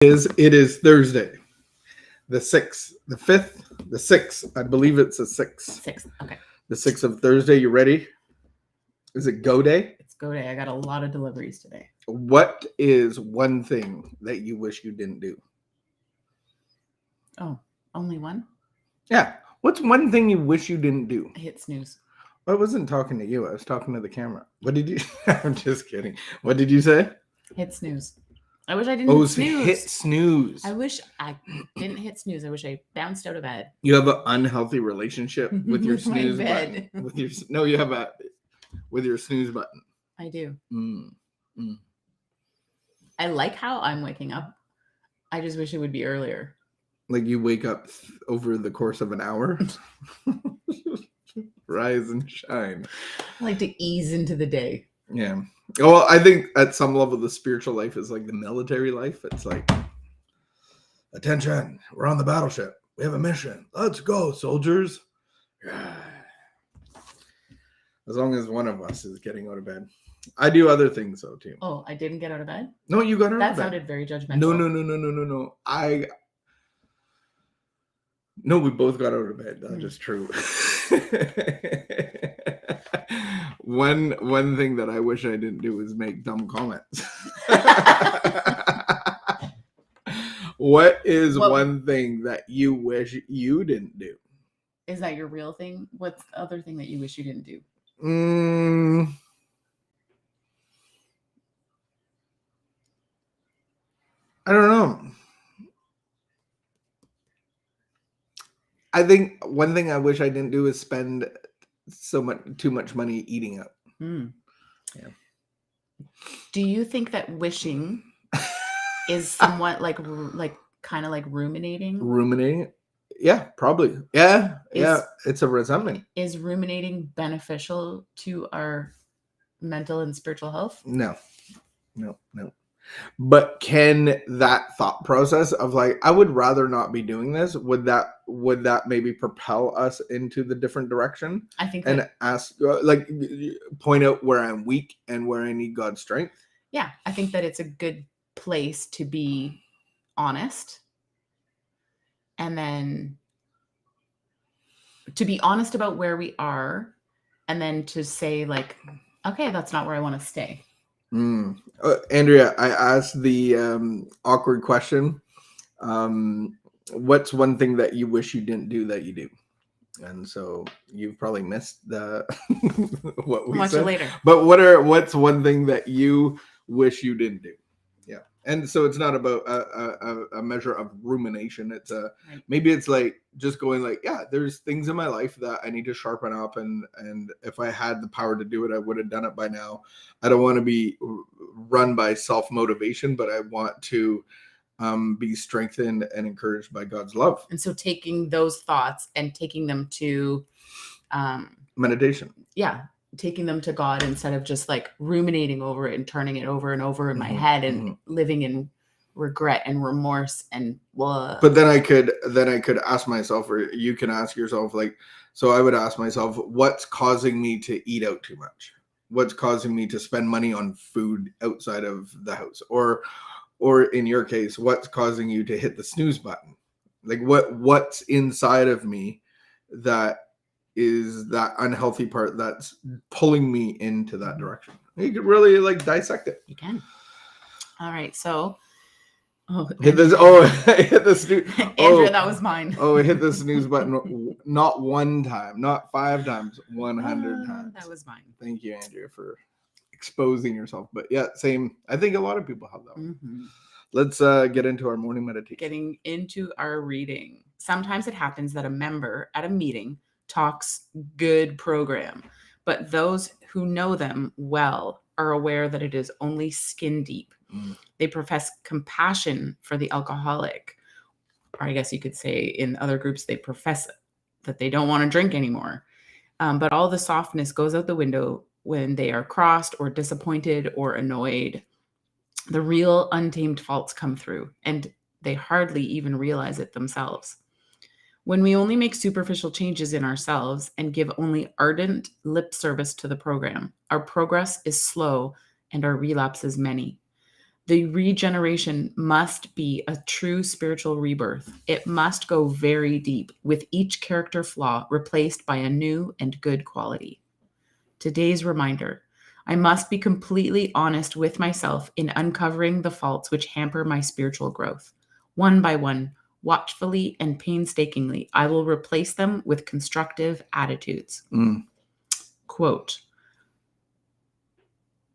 It is Thursday, the 6th, the 5th, the 6th. I believe it's the 6th. 6th. Okay. The 6th of Thursday. You ready? Is it go day? It's go day. I got a lot of deliveries today. What is one thing that you wish you didn't do? Oh, only one? Yeah. What's one thing you wish you didn't do? I hit snooze. I wasn't talking to you. I was talking to the camera. What did you? I'm just kidding. What did you say? Hit snooze. I wish I didn't hit snooze. Hit snooze. I wish I didn't hit snooze. I wish I bounced out of bed. You have an unhealthy relationship with your With my snooze bed. button. You have with your snooze button. I do. Mm. I like how I'm waking up. I just wish it would be earlier. Like you wake up over the course of an hour. Rise and shine. I like to ease into the day. Yeah. Well, I think at some level the spiritual life is like the military life. It's like, attention, we're on the battleship. We have a mission. Let's go, soldiers. As long as one of us is getting out of bed. I do other things though too. Oh, I didn't get out of bed? No, you got out of bed. That sounded very judgmental. No. No, we both got out of bed. That is true. One thing that I wish I didn't do is make dumb comments. What is one thing that you wish you didn't do? Is that your real thing? What's the other thing that you wish you didn't do? I don't know. I think one thing I wish I didn't do is spend too much money eating out. Yeah. Do you think that wishing is somewhat like kind of like ruminating? Ruminating? Yeah, probably. Yeah. It's a resentment. Is ruminating beneficial to our mental and spiritual health? No. But can that thought process of like, I would rather not be doing this, would that maybe propel us into the different direction? I think and ask, like, point out where I'm weak and where I need God's strength. Yeah, I think that it's a good place to be honest, and then to be honest about where we are, and then to say like, okay, that's not where I want to stay. Andrea, I asked the awkward question. What's one thing that you wish you didn't do that you do? And so you've probably missed the what we Watch said. It later. But what's one thing that you wish you didn't do? Yeah. And so it's not about a measure of rumination. It's maybe it's like just going like, yeah, there's things in my life that I need to sharpen up, and if I had the power to do it, I would have done it by now. I don't want to be run by self-motivation, but I want to be strengthened and encouraged by God's love. And so taking those thoughts and taking them to meditation. Yeah. Taking them to God instead of just like ruminating over it and turning it over and over in my head and living in regret and remorse and blah. But then I could ask myself, or you can ask yourself, like, so I would ask myself, what's causing me to eat out too much? What's causing me to spend money on food outside of the house? Or in your case, what's causing you to hit the snooze button? Like what's inside of me that is that unhealthy part that's pulling me into that direction? You could really like dissect it. You can. All right. So hit this. Oh, hit the snooze. Andrea, that was mine. Hit the snooze button. Not one time, not 5 times, 100 times. That was mine. Thank you, Andrea, for exposing yourself. But yeah, same. I think a lot of people have that one. Let's get into our morning meditation. Getting into our reading. Sometimes it happens that a member at a meeting talks good program, but those who know them well are aware that it is only skin deep. They profess compassion for the alcoholic, or I guess you could say in other groups they profess that they don't want to drink anymore. But all the softness goes out the window when they are crossed or disappointed or annoyed. The real untamed faults come through, and they hardly even realize it themselves. When we only make superficial changes in ourselves and give only ardent lip service to the program, our progress is slow and our relapses many. The regeneration must be a true spiritual rebirth. It must go very deep, with each character flaw replaced by a new and good quality. Today's reminder: I must be completely honest with myself in uncovering the faults which hamper my spiritual growth. One by one, watchfully and painstakingly, I will replace them with constructive attitudes. Quote,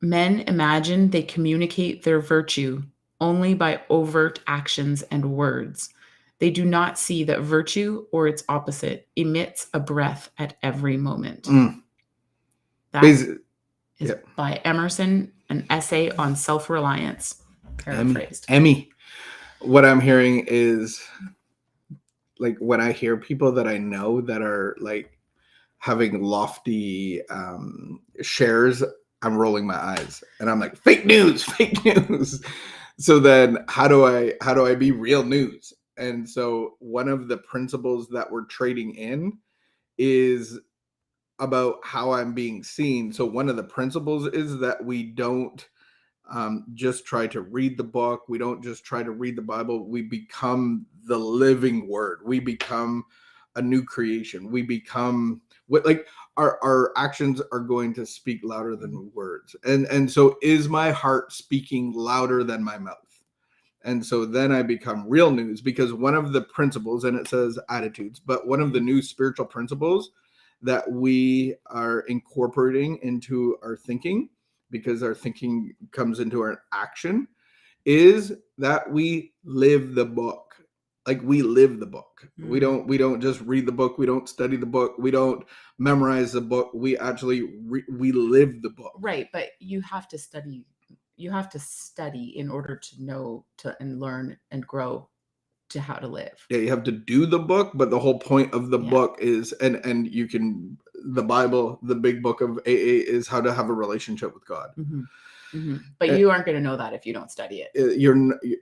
men imagine they communicate their virtue only by overt actions and words. They do not see that virtue, or its opposite, emits a breath at every moment. That is by Emerson, an essay on self-reliance, paraphrased. Emmy. What I'm hearing is, like, when I hear people that I know that are like having lofty shares, I'm rolling my eyes and I'm like, fake news. So then how do I be real news? And so one of the principles that we're trading in is about how I'm being seen. So one of the principles is that we don't just try to read the book. We don't just try to read the Bible. We become the living word. We become a new creation. We become what, like, our actions are going to speak louder than words. And so is my heart speaking louder than my mouth? And so then I become real news, because one of the principles, and it says attitudes, but one of the new spiritual principles that we are incorporating into our thinking, because our thinking comes into our action, is that we live the book. Like, we live the book. We don't just read the book. We don't study the book. We don't memorize the book. We actually we live the book. Right, but you have to study. You have to study in order to know, and learn and grow to how to live. Yeah, you have to do the book, but the whole point of the book is, and you can, the Bible, the big book of AA, is how to have a relationship with God. But you aren't going to know that if you don't study it.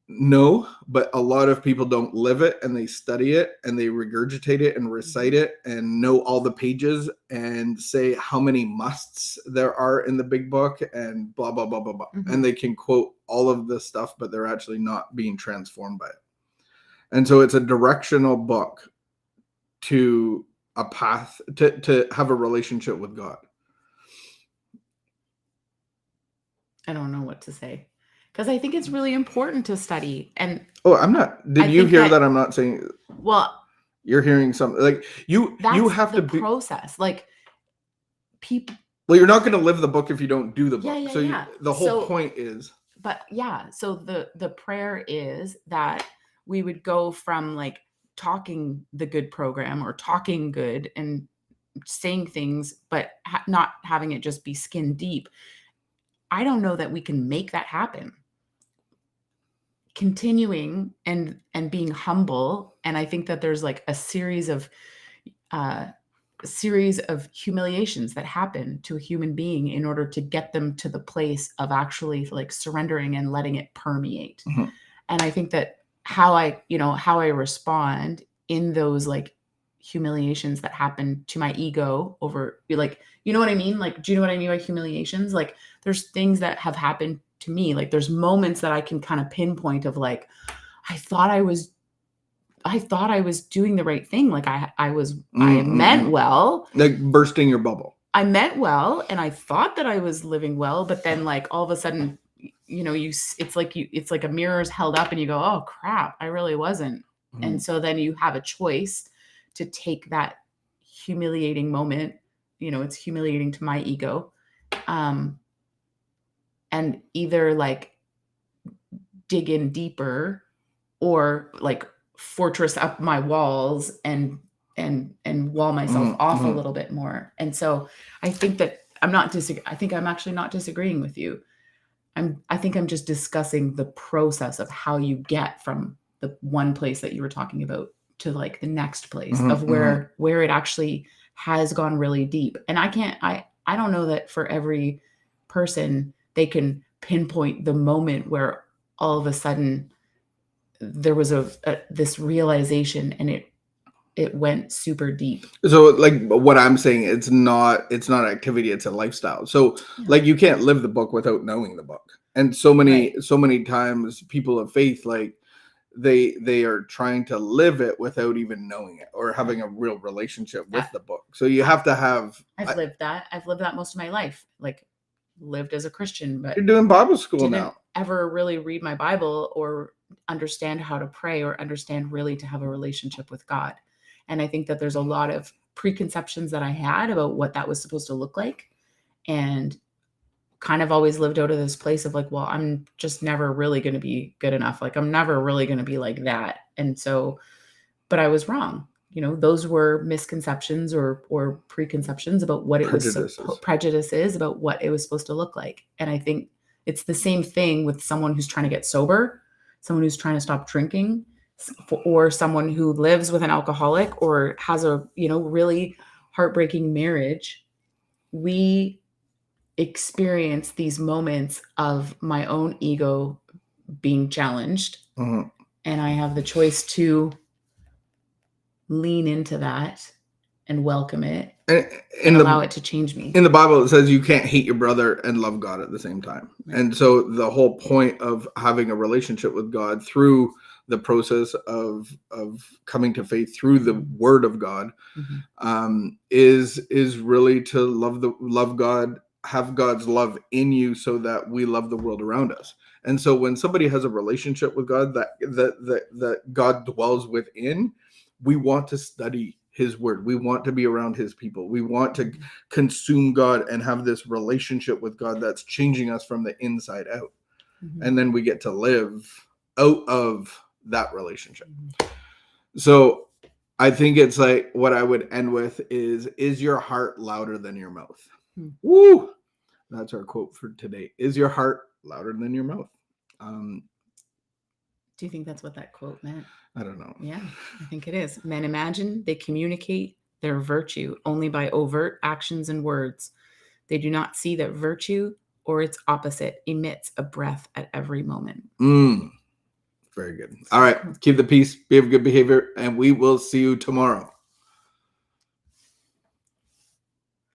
No, but a lot of people don't live it, and they study it and they regurgitate it and recite it and know all the pages and say how many musts there are in the big book and blah, blah, blah, blah, blah. And they can quote all of this stuff, but they're actually not being transformed by it. And so it's a directional book to a path to have a relationship with God. I don't know what to say, because I think it's really important to study. And I'm not. Did you hear that I'm not saying? Well, you're hearing something like you have the to process. Like, people. Well, you're not going to live the book if you don't do the book. The whole point is. But so the prayer is that we would go from, like, talking the good program or talking good and saying things, but not having it just be skin deep. I don't know that we can make that happen. Continuing and being humble, and I think that there's like a series of humiliations that happen to a human being in order to get them to the place of actually, like, surrendering and letting it permeate. And I think that how I respond in those, like, humiliations that happen to my ego over, like, you know what I mean? Like, do you know what I mean by humiliations? Like, there's things that have happened to me. Like, there's moments that I can kind of pinpoint of, like, I thought I was doing the right thing. Like, I meant well. Like bursting your bubble. I meant well, and I thought that I was living well, but then, like, all of a sudden, it's like a mirror is held up and you go, oh crap, I really wasn't. And so then you have a choice to take that humiliating moment. It's humiliating to my ego. And either, like, dig in deeper, or, like, fortress up my walls and wall myself off a little bit more. And so I think that I think I'm actually not disagreeing with you. I think I'm just discussing the process of how you get from the one place that you were talking about to, like, the next place of where it actually has gone really deep. And I don't know that for every person they can pinpoint the moment where all of a sudden there was this realization and it went super deep. So, like, what I'm saying, it's not activity, it's a lifestyle. So like, you can't live the book without knowing the book. And so many times people of faith, like they are trying to live it without even knowing it or having a real relationship with the book. So you have to have. I've lived that most of my life, like lived as a Christian, but You're doing Bible school didn't now. ever really read my Bible or understand how to pray or understand really to have a relationship with God. And I think that there's a lot of preconceptions that I had about what that was supposed to look like, and kind of always lived out of this place of like, well, I'm just never really going to be good enough. Like, I'm never really going to be like that. And so, but I was wrong. You know, those were misconceptions or preconceptions about what it was, prejudices about what it was supposed to look like. And I think it's the same thing with someone who's trying to get sober, someone who's trying to stop drinking, or someone who lives with an alcoholic or has a, you know, really heartbreaking marriage. We experience these moments of my own ego being challenged, and I have the choice to lean into that and welcome it and allow it to change me. In the Bible, it says you can't hate your brother and love God at the same time. Right. And so the whole point of having a relationship with God through the process of coming to faith through the Word of God is really to love God, have God's love in you, so that we love the world around us. And so when somebody has a relationship with God that God dwells within, we want to study His Word. We want to be around His people. We want to consume God and have this relationship with God that's changing us from the inside out. And then we get to live out of that relationship. So I think it's like, what I would end with is your heart louder than your mouth? Woo! That's our quote for today. Is your heart louder than your mouth? Do you think that's what that quote meant? I don't know. Yeah, I think it is. Men imagine they communicate their virtue only by overt actions and words. They do not see that virtue or its opposite emits a breath at every moment. Very good. All right. Keep the peace, be of good behavior, and we will see you tomorrow.